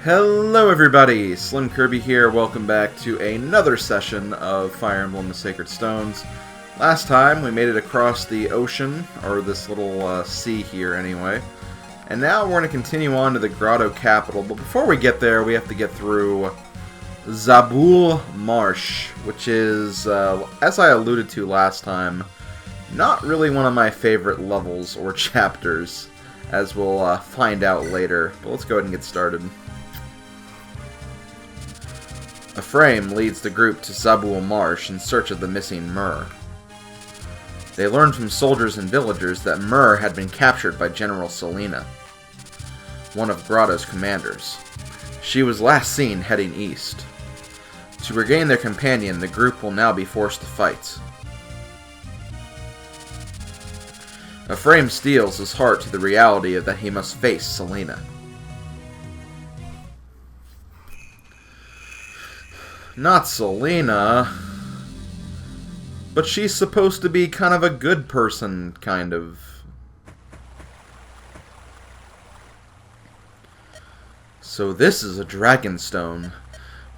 Hello everybody, SlimKirby here. Welcome back to another session of Fire Emblem the Sacred Stones. Last time we made it across the ocean, or this little sea here anyway. And now we're going to continue on to the Grado capital, but before we get there we have to get through Zabul Marsh, which is, as I alluded to last time, not really one of my favorite levels or chapters, as we'll find out later. But let's go ahead and get started. A frame leads the group to Zabul Marsh in search of the missing Myrrh. They learned from soldiers and villagers that Myrrh had been captured by General Selena, one of Grado's commanders. She was last seen heading east. To regain their companion, the group will now be forced to fight. A frame steels his heart to the reality of that he must face Selena. Not Selena, but she's supposed to be kind of a good person, kind of. So this is a dragonstone.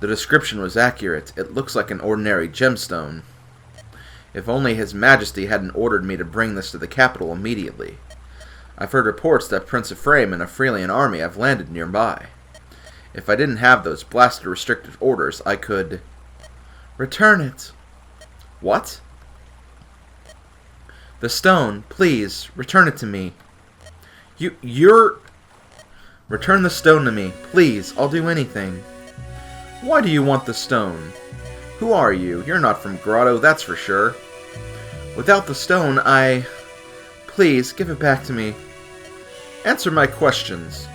The description was accurate. It looks like an ordinary gemstone. If only His Majesty hadn't ordered me to bring this to the capital immediately. I've heard reports that Prince Ephraim and a Freelian army have landed nearby. If I didn't have those blasted restrictive orders, I could return it. What? The stone, please, return it to me. You're... Return the stone to me, please, I'll do anything. Why do you want the stone? Who are you? You're not from Grado, that's for sure. Without the stone, Please, give it back to me. Answer my questions.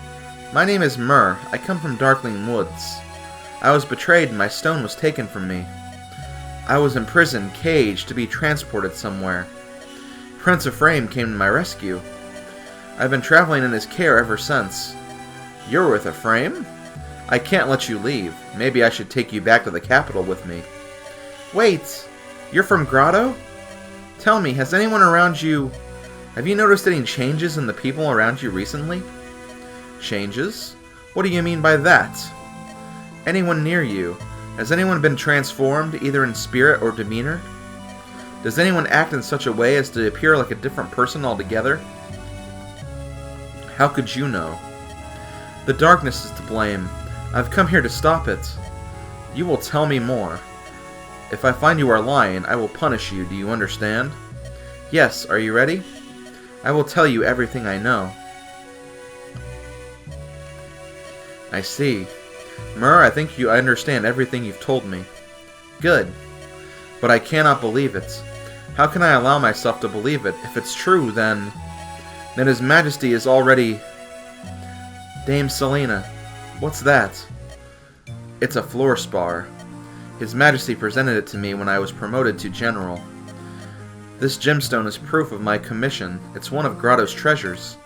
My name is Myrrh. I come from Darkling Woods. I was betrayed and my stone was taken from me. I was imprisoned, caged, to be transported somewhere. Prince Ephraim came to my rescue. I've been traveling in his care ever since. You're with Ephraim? I can't let you leave. Maybe I should take you back to the capital with me. Wait! You're from Grado? Tell me, has anyone around you... Have you noticed any changes in the people around you recently? Changes? What do you mean by that? Anyone near you? Has anyone been transformed, either in spirit or demeanor? Does anyone act in such a way as to appear like a different person altogether? How could you know? The darkness is to blame. I've come here to stop it. You will tell me more. If I find you are lying, I will punish you, do you understand? Yes, are you ready? I will tell you everything I know. I see. Myrrh, I think I understand everything you've told me. Good. But I cannot believe it. How can I allow myself to believe it? If it's true, then His Majesty is already... Dame Selena. What's that? It's a Fluorspar. His Majesty presented it to me when I was promoted to General. This gemstone is proof of my commission. It's one of Grado's treasures.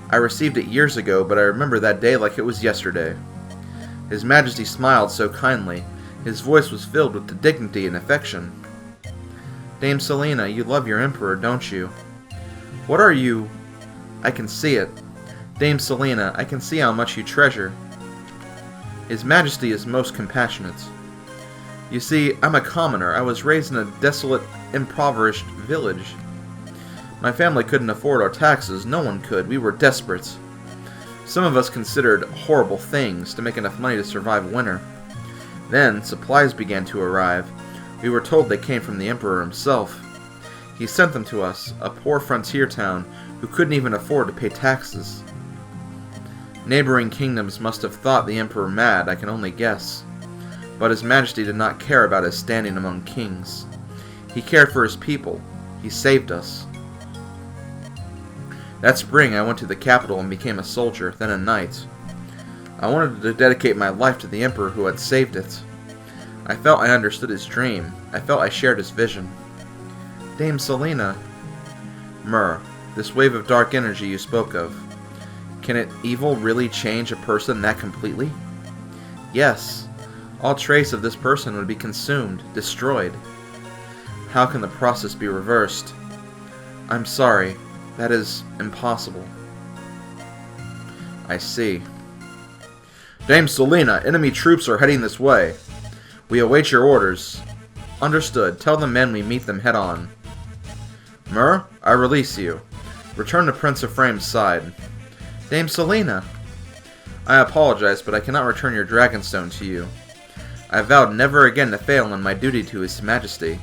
I received it years ago, but I remember that day like it was yesterday. His Majesty smiled so kindly. His voice was filled with the dignity and affection. Dame Selena, you love your Emperor, don't you? What are you? I can see it. Dame Selena, I can see how much you treasure. His Majesty is most compassionate. You see, I'm a commoner. I was raised in a desolate, impoverished village. My family couldn't afford our taxes. No one could. We were desperate. Some of us considered horrible things to make enough money to survive winter. Then, supplies began to arrive. We were told they came from the Emperor himself. He sent them to us, a poor frontier town who couldn't even afford to pay taxes. Neighboring kingdoms must have thought the Emperor mad, I can only guess. But His Majesty did not care about his standing among kings. He cared for his people. He saved us. That spring I went to the capital and became a soldier, then a knight. I wanted to dedicate my life to the Emperor who had saved it. I felt I understood his dream. I felt I shared his vision. Dame Selena. Myrrh, this wave of dark energy you spoke of. Can evil really change a person that completely? Yes. All trace of this person would be consumed, destroyed. How can the process be reversed? I'm sorry. That is impossible. I see. Dame Selena, enemy troops are heading this way. We await your orders. Understood. Tell the men we meet them head on. Myrrh, I release you. Return to Prince Ephraim's side. Dame Selena. I apologize, but I cannot return your Dragonstone to you. I vowed never again to fail in my duty to His Majesty.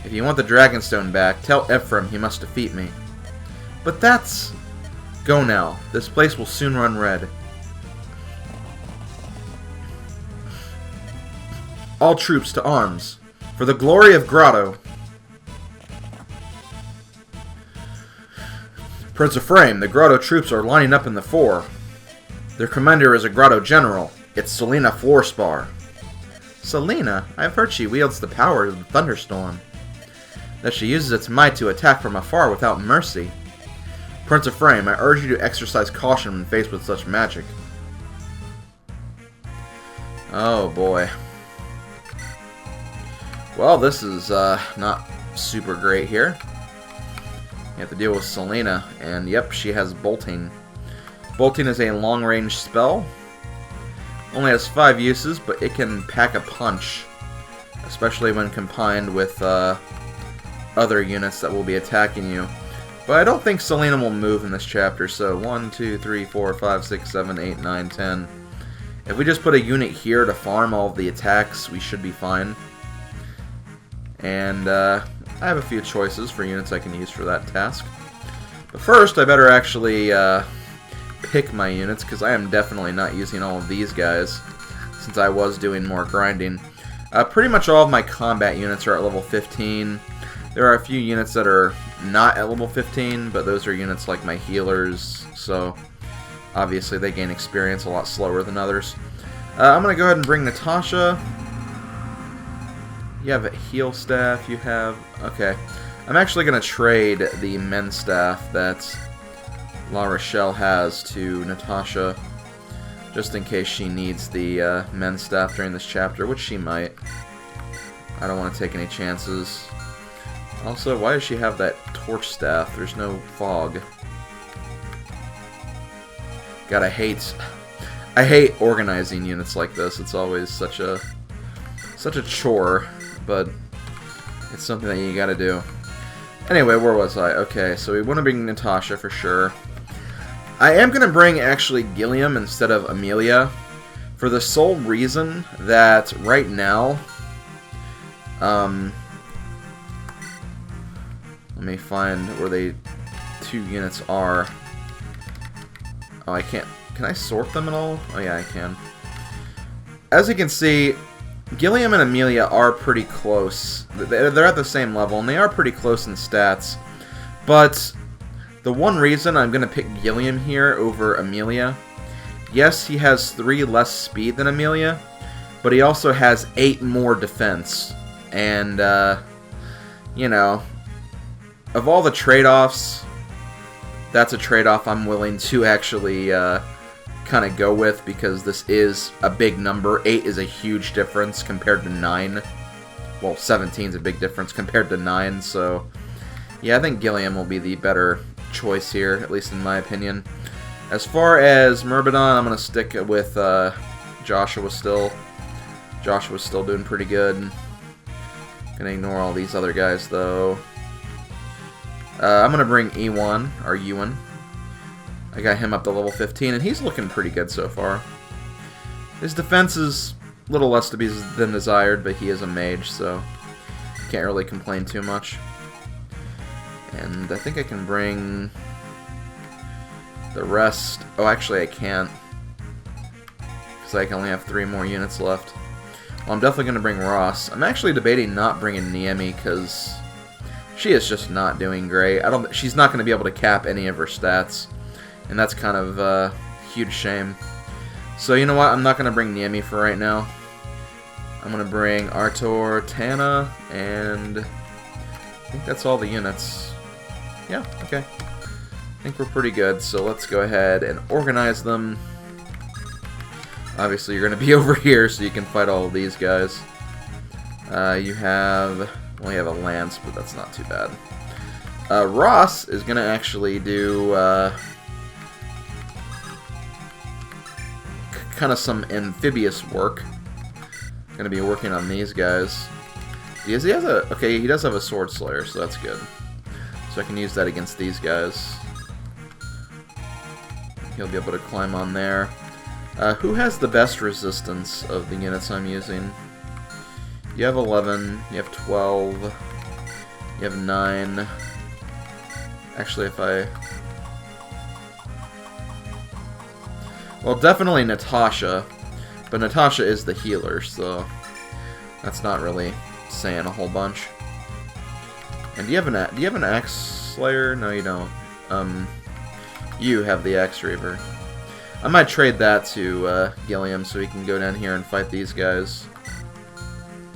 If you want the Dragonstone back, tell Ephraim he must defeat me. But that's... Go now. This place will soon run red. All troops to arms. For the glory of Grado. Prince Ephraim, the Grado troops are lining up in the fore. Their commander is a Grado general. It's Selena Fluorspar. Selena? I've heard she wields the power of the thunderstorm. That she uses its might to attack from afar without mercy. Prince Ephraim, I urge you to exercise caution when faced with such magic. Oh boy. Well, this is not super great here. You have to deal with Selena, and yep, she has Bolting. Bolting is a long-range spell. Only has 5 uses, but it can pack a punch. Especially when combined with other units that will be attacking you. But I don't think Selena will move in this chapter, so 1, 2, 3, 4, 5, 6, 7, 8, 9, 10. If we just put a unit here to farm all of the attacks, we should be fine. And I have a few choices for units I can use for that task. But first, I better actually pick my units, because I am definitely not using all of these guys, since I was doing more grinding. Pretty much all of my combat units are at level 15. There are a few units that are not at level 15, but those are units like my healers, so obviously they gain experience a lot slower than others. I'm going to go ahead and bring Natasha. You have a heal staff, you have... Okay. I'm actually going to trade the men's staff that La Rochelle has to Natasha, just in case she needs the men's staff during this chapter, which she might. I don't want to take any chances. Also, why does she have that torch staff? There's no fog. God, I hate organizing units like this. It's always such a chore, but it's something that you gotta do. Anyway, where was I? Okay, so we want to bring Natasha for sure. I am going to bring, actually, Gilliam instead of Amelia, for the sole reason that right now, let me find where the 2 units are. Oh, I can't. Can I sort them at all? Oh, yeah, I can. As you can see, Gilliam and Amelia are pretty close. They're at the same level, and they are pretty close in stats. But the one reason I'm going to pick Gilliam here over Amelia, yes, he has 3 less speed than Amelia, but he also has 8 more defense. And, you know, of all the trade-offs, that's a trade-off I'm willing to actually kind of go with, because this is a big number. 8 is a huge difference compared to 9. Well, 17 is a big difference compared to 9, so yeah, I think Gilliam will be the better choice here, at least in my opinion. As far as Myrmidon, I'm going to stick with Joshua still. Joshua's still doing pretty good. Gonna ignore all these other guys, though. I'm going to bring Ewan, or Ewan. I got him up to level 15, and he's looking pretty good so far. His defense is a little less to be than desired, but he is a mage, so can't really complain too much. And I think I can bring the rest. Oh, actually I can't, because I can only have 3 more units left. Well, I'm definitely going to bring Ross. I'm actually debating not bringing Niemi, because she is just not doing great. She's not going to be able to cap any of her stats, and that's kind of a huge shame. So you know what? I'm not going to bring Niemi for right now. I'm going to bring Artur, Tana, and I think that's all the units. Yeah, okay. I think we're pretty good, so let's go ahead and organize them. Obviously, you're going to be over here, so you can fight all of these guys. You only have a lance, but that's not too bad. Ross is going to actually do kind of some amphibious work. Gonna be working on these guys. He has a... Okay, he does have a Sword Slayer, so that's good. So I can use that against these guys. He'll be able to climb on there. Who has the best resistance of the units I'm using? You have 11, you have 12, you have 9. Actually, if I... Well, definitely Natasha, but Natasha is the healer, so that's not really saying a whole bunch. And do you have an Axe Slayer? No, you don't. You have the Axe Reaver. I might trade that to Gilliam so he can go down here and fight these guys.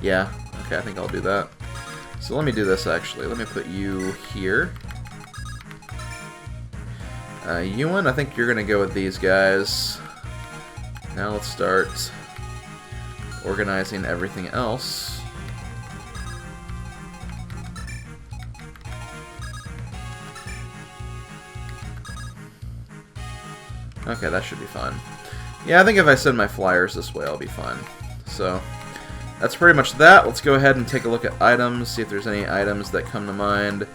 Yeah, okay, I think I'll do that. So let me do this, actually. Let me put you here. Ewan, I think you're going to go with these guys. Now let's start organizing everything else. Okay, that should be fine. Yeah, I think if I send my flyers this way, I'll be fine. So, that's pretty much that. Let's go ahead and take a look at items, see if there's any items that come to mind.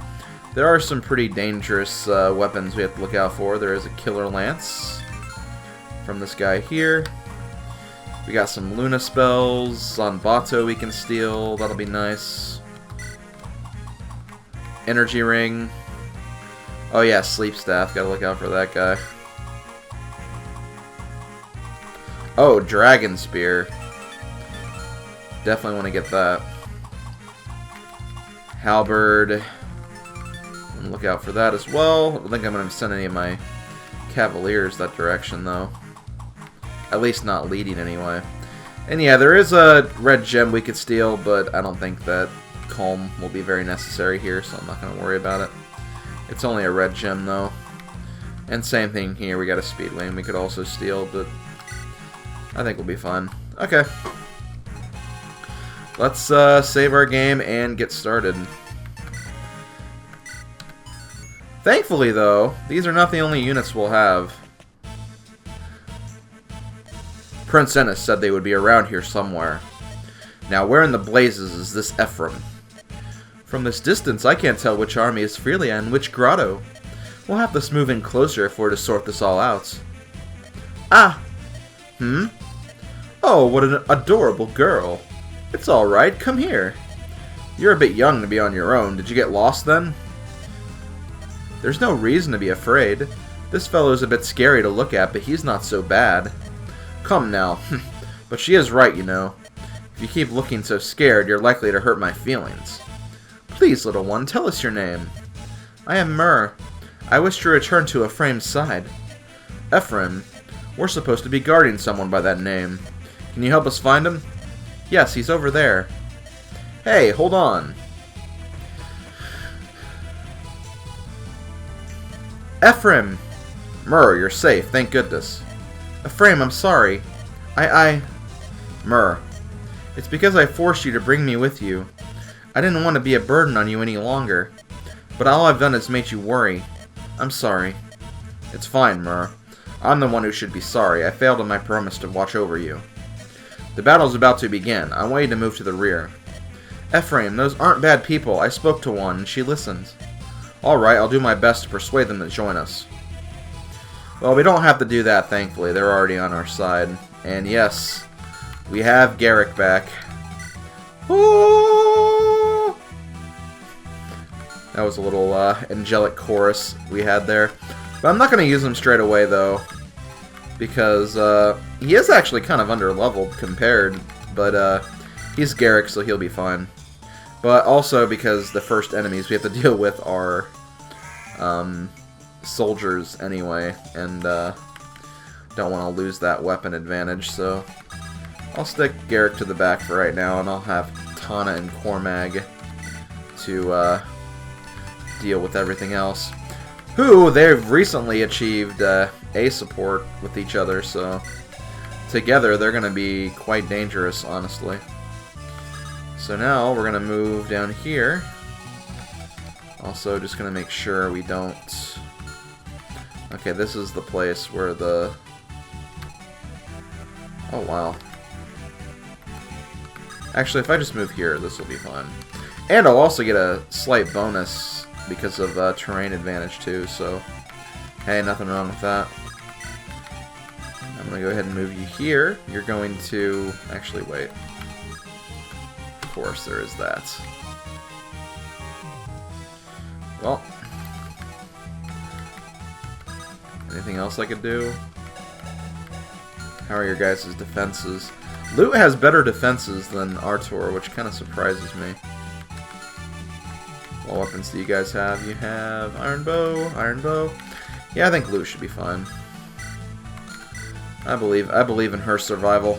There are some pretty dangerous weapons we have to look out for. There is a Killer Lance from this guy here. We got some Luna spells. On Bato we can steal. That'll be nice. Energy Ring. Oh yeah, Sleep Staff. Gotta look out for that guy. Oh, Dragon Spear. Definitely want to get that. Halberd. Look out for that as well. I don't think I'm going to send any of my Cavaliers that direction, though. At least not leading, anyway. And yeah, there is a red gem we could steal, but I don't think that Calm will be very necessary here, so I'm not going to worry about it. It's only a red gem, though. And same thing here, we got a Speedwing we could also steal, but I think we'll be fine. Okay. Let's save our game and get started. Thankfully, though, these are not the only units we'll have. Prince Ennis said they would be around here somewhere. Now, where in the blazes is this Ephraim? From this distance, I can't tell which army is Freelia and which Grado. We'll have to move in closer if we're to sort this all out. Ah! Oh, what an adorable girl. It's alright, come here. You're a bit young to be on your own. Did you get lost then? There's no reason to be afraid. This fellow's a bit scary to look at, but he's not so bad. Come now. But she is right, you know. If you keep looking so scared, you're likely to hurt my feelings. Please, little one, tell us your name. I am Myrrh. I wish to return to Ephraim's side. Ephraim, we're supposed to be guarding someone by that name. Can you help us find him? Yes, he's over there. Hey, hold on. Ephraim! Myrrh, you're safe, thank goodness. Ephraim, I'm sorry. Myrrh. It's because I forced you to bring me with you. I didn't want to be a burden on you any longer. But all I've done is made you worry. I'm sorry. It's fine, Myrrh. I'm the one who should be sorry. I failed in my promise to watch over you. The battle's about to begin. I want you to move to the rear. Ephraim, those aren't bad people. I spoke to one, and she listened. Alright, I'll do my best to persuade them to join us. Well, we don't have to do that, thankfully. They're already on our side. And yes, we have Garrick back. Ooh! That was a little angelic chorus we had there. But I'm not going to use him straight away, though. Because he is actually kind of under-leveled compared. But he's Garrick, so he'll be fine. But also because the first enemies we have to deal with are soldiers anyway, and don't want to lose that weapon advantage, so I'll stick Garrick to the back for right now, and I'll have Tana and Cormag to deal with everything else. Who, they've recently achieved A support with each other, so together they're going to be quite dangerous, honestly. So now we're going to move down here. Also, just going to make sure we don't... Okay, this is the place where the Oh, wow. Actually, if I just move here, this will be fine. And I'll also get a slight bonus because of terrain advantage, too, so... Hey, nothing wrong with that. I'm going to go ahead and move you here. You're going to... Actually, wait. Of course, there is that. Well... Anything else I could do? How are your guys' defenses? Loot has better defenses than Artur, which kind of surprises me. What weapons do you guys have? You have Iron Bow, Iron Bow. Yeah, I think Loot should be fine. I believe in her survival.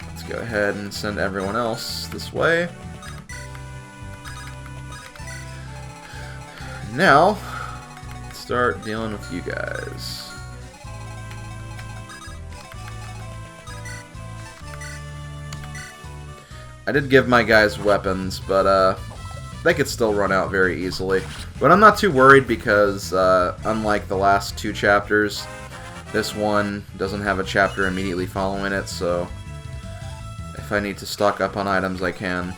Let's go ahead and send everyone else this way. Now, let's start dealing with you guys. I did give my guys weapons, but they could still run out very easily. But I'm not too worried because, unlike the last 2 chapters, this one doesn't have a chapter immediately following it, so if I need to stock up on items, I can.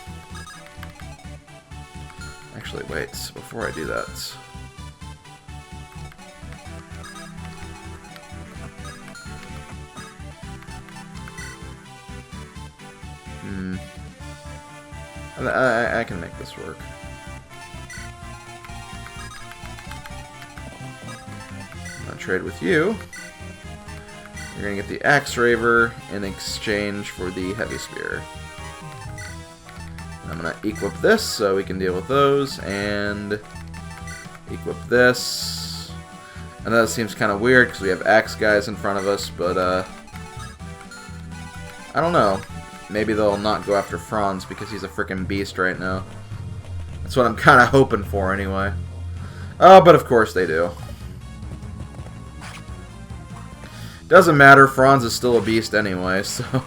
Actually, wait, before I do that... I can make this work. I'm gonna trade with you. You're gonna get the Axe Raver in exchange for the Heavy Spear. I'm gonna equip this so we can deal with those, and equip this. I know that seems kind of weird because we have axe guys in front of us, but I don't know. Maybe they'll not go after Franz because he's a freaking beast right now. That's what I'm kind of hoping for anyway. Oh, but of course they do. Doesn't matter, Franz is still a beast anyway, so...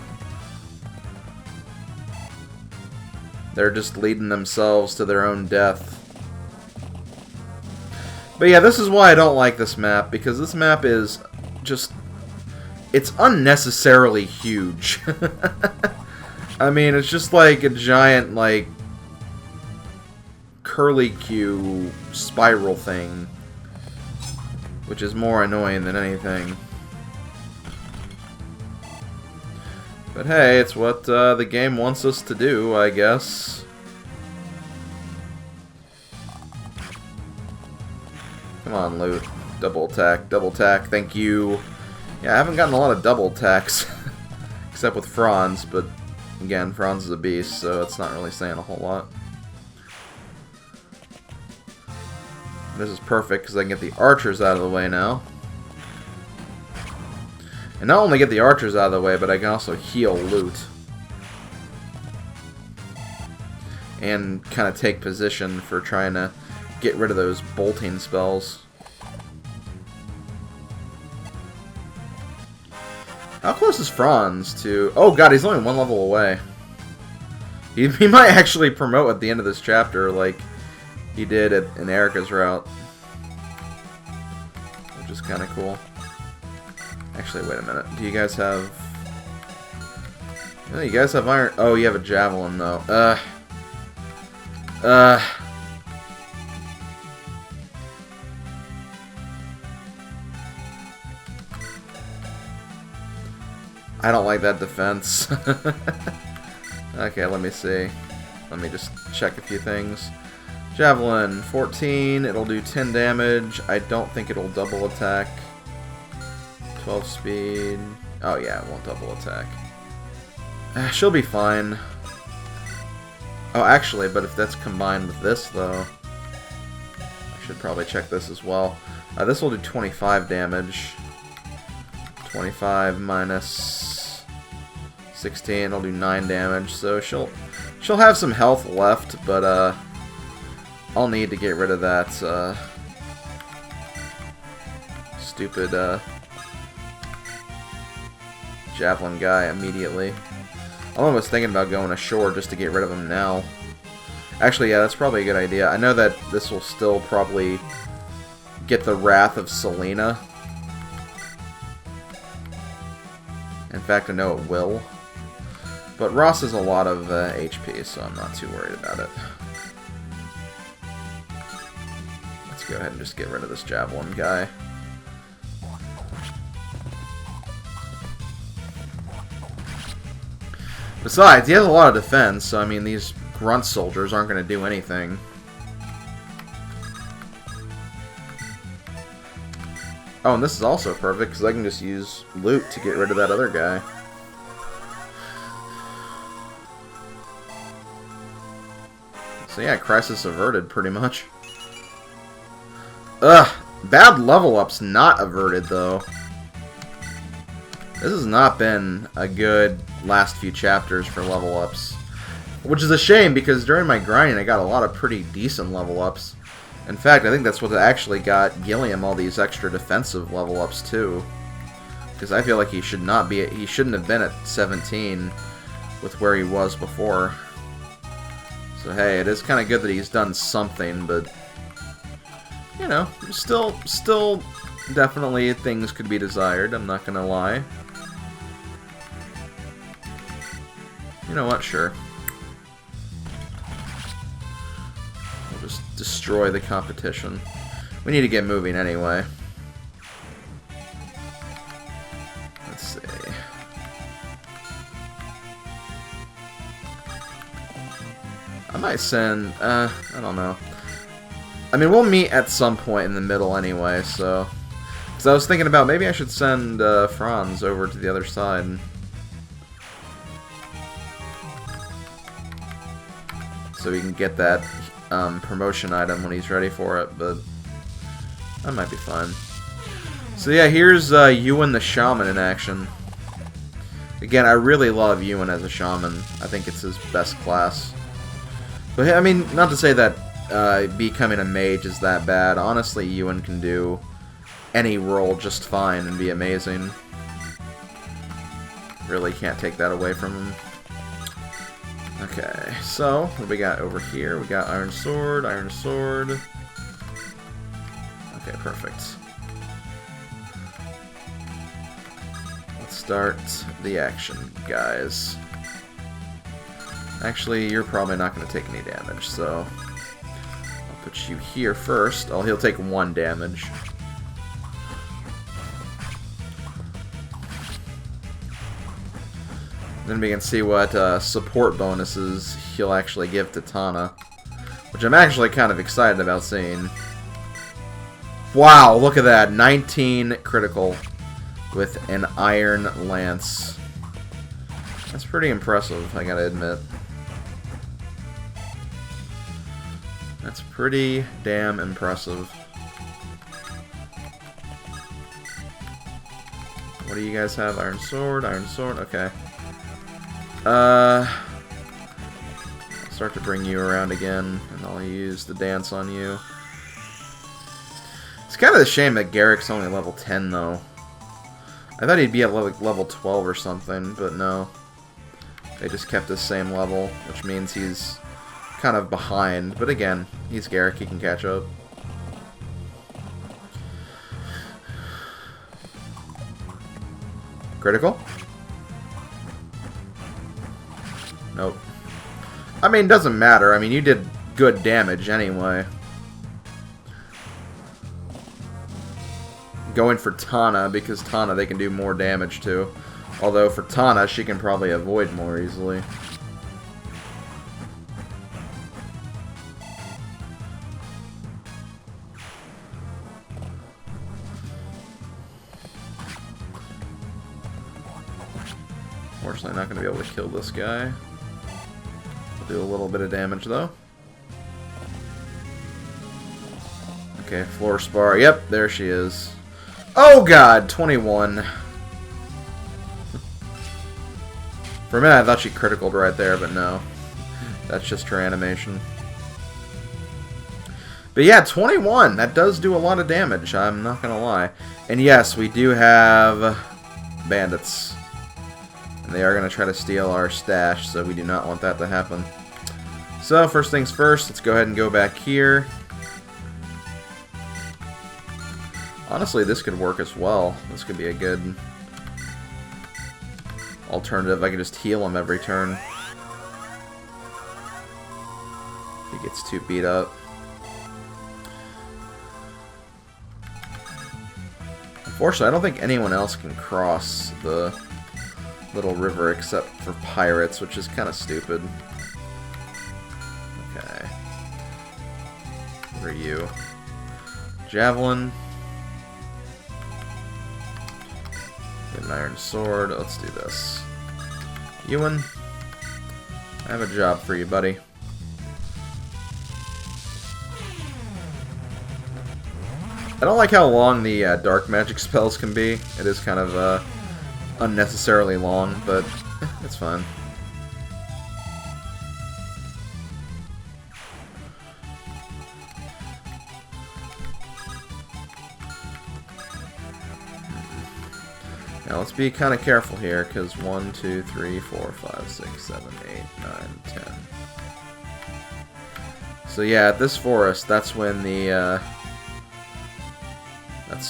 They're just leading themselves to their own death. But yeah, this is why I don't like this map, because this map is just... It's unnecessarily huge. I mean, it's just like a giant, like, curly-Q spiral thing, which is more annoying than anything. But hey, it's what the game wants us to do, I guess. Come on, Loot. Double attack, thank you. Yeah, I haven't gotten a lot of double attacks, except with Franz, but again, Franz is a beast, so it's not really saying a whole lot. This is perfect, because I can get the archers out of the way now. And not only get the archers out of the way, but I can also heal Loot. And kind of take position for trying to get rid of those bolting spells. How close is Franz to... Oh god, he's only 1 level away. He might actually promote at the end of this chapter, like he did in Erica's route. Which is kind of cool. Actually, wait a minute. Do you guys have... Oh, you guys have iron... Oh, you have a javelin, though. I don't like that defense. Okay, let me see. Let me just check a few things. Javelin, 14. It'll do 10 damage. I don't think it'll double attack. 12 speed. Oh yeah, it won't double attack. She'll be fine. Oh, actually, but if that's combined with this, though... I should probably check this as well. This will do 25 damage. 25 minus 16, it'll do 9 damage, so she'll have some health left, but I'll need to get rid of that stupid javelin guy immediately. I'm almost thinking about going ashore just to get rid of him now. Actually, yeah, that's probably a good idea. I know that this will still probably get the wrath of Selena. In fact, I know it will. But Ross has a lot of HP, so I'm not too worried about it. Let's go ahead and just get rid of this Javelin guy. Besides, he has a lot of defense, so I mean, these grunt soldiers aren't going to do anything. Oh, and this is also perfect, because I can just use loot to get rid of that other guy. So yeah, crisis averted, pretty much. Ugh, bad level up's not averted, though. This has not been a good last few chapters for level ups. Which is a shame, because during my grinding I got a lot of pretty decent level ups. In fact, I think that's what actually got Gilliam all these extra defensive level ups, too. Because I feel like he shouldn't have been at 17 with where he was before. So hey, it is kind of good that he's done something, but you know, still definitely things could be desired, I'm not gonna lie. You know what, sure. We'll just destroy the competition. We need to get moving anyway. Let's see. I might send, I don't know. I mean, we'll meet at some point in the middle anyway, so... Because I was thinking about, maybe I should send Franz over to the other side. So we can get that promotion item when he's ready for it, but... that might be fun. So yeah, here's Ewan the Shaman in action. Again, I really love Ewan as a Shaman. I think it's his best class. But I mean, not to say that becoming a mage is that bad. Honestly, Ewan can do any role just fine and be amazing. Really can't take that away from him. Okay, so what we got over here? We got Iron Sword, Iron Sword. Okay, perfect. Let's start the action, guys. Actually, you're probably not going to take any damage, so I'll put you here first. Oh, he'll take 1 damage. Then we can see what support bonuses he'll actually give to Tana, which I'm actually kind of excited about seeing. Wow, look at that. 19 critical with an Iron Lance. That's pretty impressive, I gotta admit. That's pretty damn impressive. What do you guys have? Iron Sword, okay. I'll start to bring you around again, and I'll use the dance on you. It's kind of a shame that Garrick's only level 10, though. I thought he'd be at level 12 or something, but no. They just kept the same level, which means he's kind of behind. But again, he's Garrick, he can catch up. Critical? Nope. I mean, doesn't matter. I mean, you did good damage anyway. Going for Tana, because Tana they can do more damage to. Although for Tana, she can probably avoid more easily. Unfortunately, not going to be able to kill this guy. I'll do a little bit of damage, though. Okay, Fluorspar. Yep, there she is. Oh god, 21. For a minute, I thought she criticaled right there, but no. That's just her animation. But yeah, 21. That does do a lot of damage, I'm not going to lie. And yes, we do have bandits. And they are going to try to steal our stash, so we do not want that to happen. So, first things first, let's go ahead and go back here. Honestly, this could work as well. This could be a good alternative. I can just heal him every turn. He gets too beat up. Unfortunately, I don't think anyone else can cross the little river except for pirates, which is kind of stupid. Okay. What are you? Javelin. Get an iron sword. Let's do this. Ewan, I have a job for you, buddy. I don't like how long the dark magic spells can be. It is kind of unnecessarily long, but it's fine. Now let's be kind of careful here, because 1, 2, 3, 4, 5, 6, 7, 8, 9, 10. So yeah, at this forest, that's when the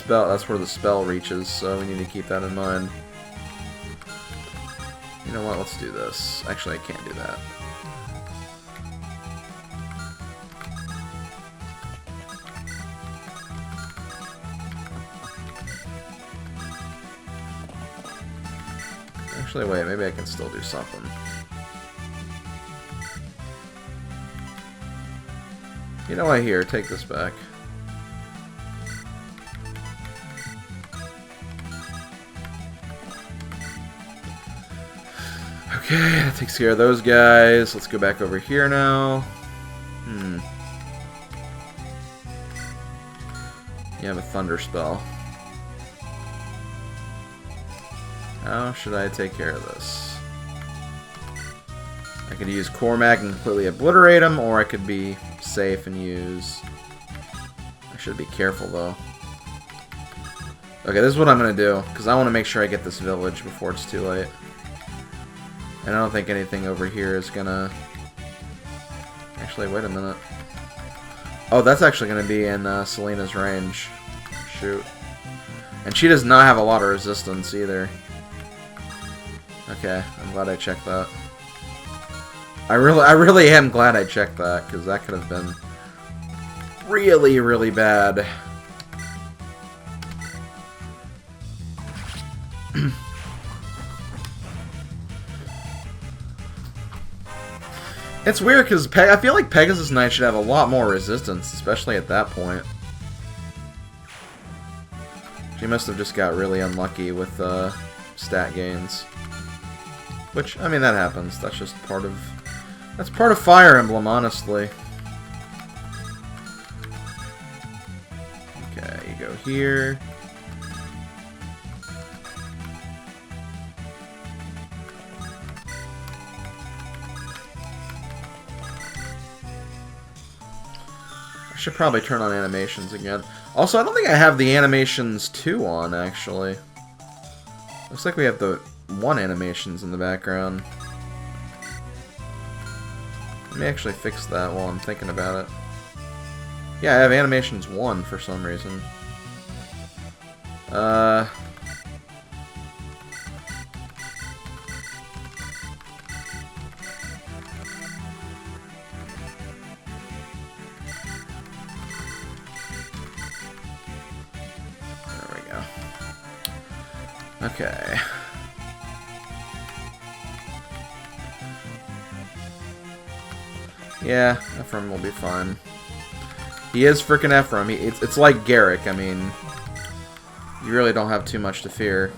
that's where the spell reaches, so we need to keep that in mind. You know what, let's do this. Actually, I can't do that. Actually, wait, maybe I can still do something. You know what, here, take this back. Okay, that takes care of those guys. Let's go back over here now. You have a thunder spell. How should I take care of this? I could use Cormac and completely obliterate him, or I could be safe and use... I should be careful, though. Okay, this is what I'm going to do, because I want to make sure I get this village before it's too late. And I don't think anything over here is going to... Actually, wait a minute. Oh, that's actually going to be in Selena's range. Shoot. And she does not have a lot of resistance, either. Okay, I'm glad I checked that. I really am glad I checked that, because that could have been really, really bad. It's weird, because I feel like Pegasus Knight should have a lot more resistance, especially at that point. She must have just got really unlucky with stat gains. Which, I mean, that happens. That's just part of... That's part of Fire Emblem, honestly. Okay, you go here. I should probably turn on animations again. Also, I don't think I have the animations 2 on, actually. Looks like we have the 1 animations in the background. Let me actually fix that while I'm thinking about it. Yeah, I have animations 1 for some reason. There we go. Okay. Yeah, Ephraim will be fine. He is frickin' Ephraim. It's like Garrick. I mean, you really don't have too much to fear.